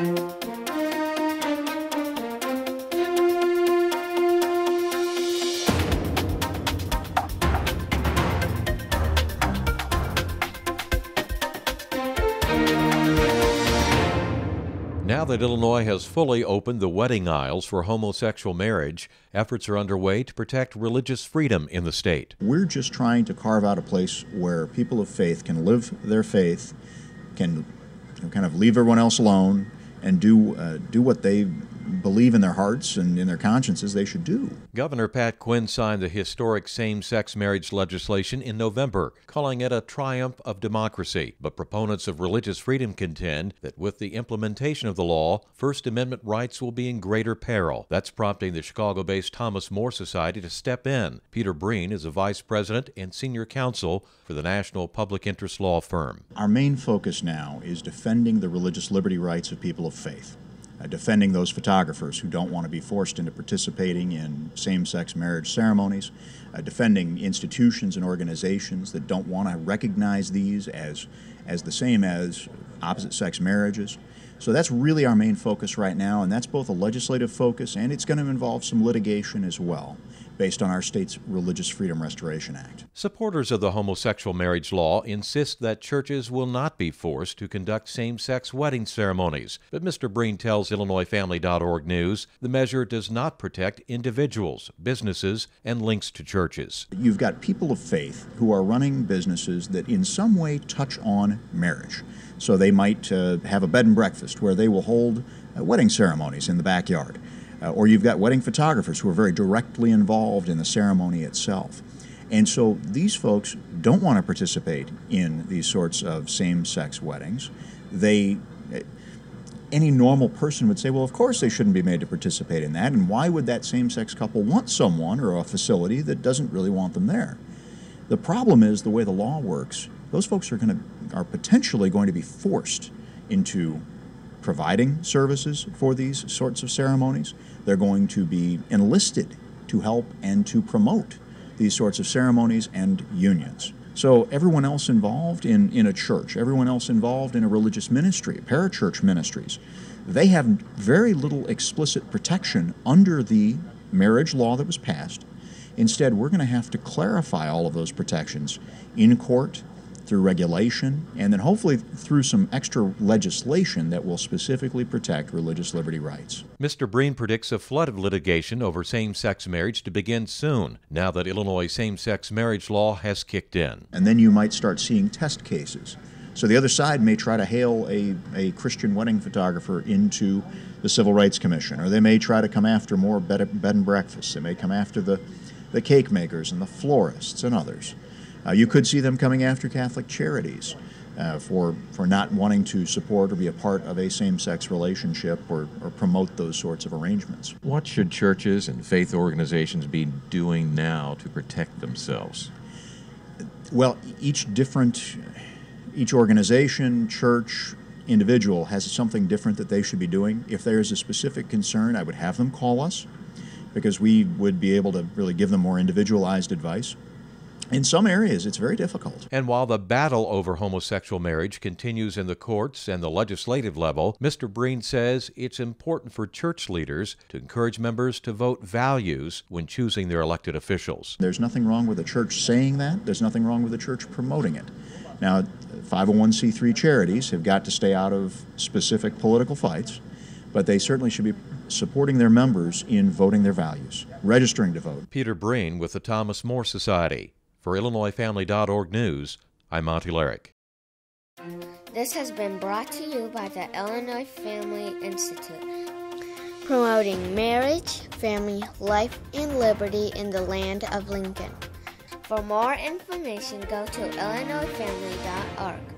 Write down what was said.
Now that Illinois has fully opened the wedding aisles for homosexual marriage, efforts are underway to protect religious freedom in the state. We're just trying to carve out a place where people of faith can live their faith, can kind of leave everyone else alone, and do what they believe in their hearts and in their consciences they should do. Governor Pat Quinn signed the historic same-sex marriage legislation in November, calling it a triumph of democracy. But proponents of religious freedom contend that with the implementation of the law, First Amendment rights will be in greater peril. That's prompting the Chicago-based Thomas More Society to step in. Peter Breen is a vice president and senior counsel for the National Public Interest Law Firm. Our main focus now is defending the religious liberty rights of people of faith. Defending those photographers who don't want to be forced into participating in same-sex marriage ceremonies, defending institutions and organizations that don't want to recognize these as the same as opposite-sex marriages. So that's really our main focus right now, and that's both a legislative focus and it's going to involve some litigation as well, based on our state's Religious Freedom Restoration Act. Supporters of the homosexual marriage law insist that churches will not be forced to conduct same-sex wedding ceremonies. But Mr. Breen tells IllinoisFamily.org News the measure does not protect individuals, businesses, and links to churches. You've got people of faith who are running businesses that in some way touch on marriage. So they might have a bed and breakfast where they will hold wedding ceremonies in the backyard. Or you've got wedding photographers who are very directly involved in the ceremony itself. And so these folks don't want to participate in these sorts of same-sex weddings. Any normal person would say, well, of course they shouldn't be made to participate in that, and why would that same-sex couple want someone or a facility that doesn't really want them there? The problem is the way the law works, those folks are potentially going to be forced into providing services for these sorts of ceremonies. They're going to be enlisted to help and to promote these sorts of ceremonies and unions. So everyone else involved in a church, everyone else involved in a religious ministry, parachurch ministries, they have very little explicit protection under the marriage law that was passed. Instead, we're going to have to clarify all of those protections in court, through regulation, and then hopefully through some extra legislation that will specifically protect religious liberty rights. Mr. Breen predicts a flood of litigation over same-sex marriage to begin soon, now that Illinois same-sex marriage law has kicked in. And then you might start seeing test cases. So the other side may try to hail a Christian wedding photographer into the Civil Rights Commission, or they may try to come after more bed and breakfasts. They may come after the cake makers and the florists and others. You could see them coming after Catholic Charities for not wanting to support or be a part of a same-sex relationship or promote those sorts of arrangements. What should churches and faith organizations be doing now to protect themselves? Well, each organization, church, individual has something different that they should be doing. If there is a specific concern, I would have them call us, because we would be able to really give them more individualized advice. In some areas, it's very difficult. And while the battle over homosexual marriage continues in the courts and the legislative level, Mr. Breen says it's important for church leaders to encourage members to vote values when choosing their elected officials. There's nothing wrong with a church saying that. There's nothing wrong with a church promoting it. Now, 501c3 charities have got to stay out of specific political fights, but they certainly should be supporting their members in voting their values, registering to vote. Peter Breen with the Thomas More Society. For IllinoisFamily.org News, I'm Monty Larrick. This has been brought to you by the Illinois Family Institute, promoting marriage, family, life, and liberty in the land of Lincoln. For more information, go to IllinoisFamily.org.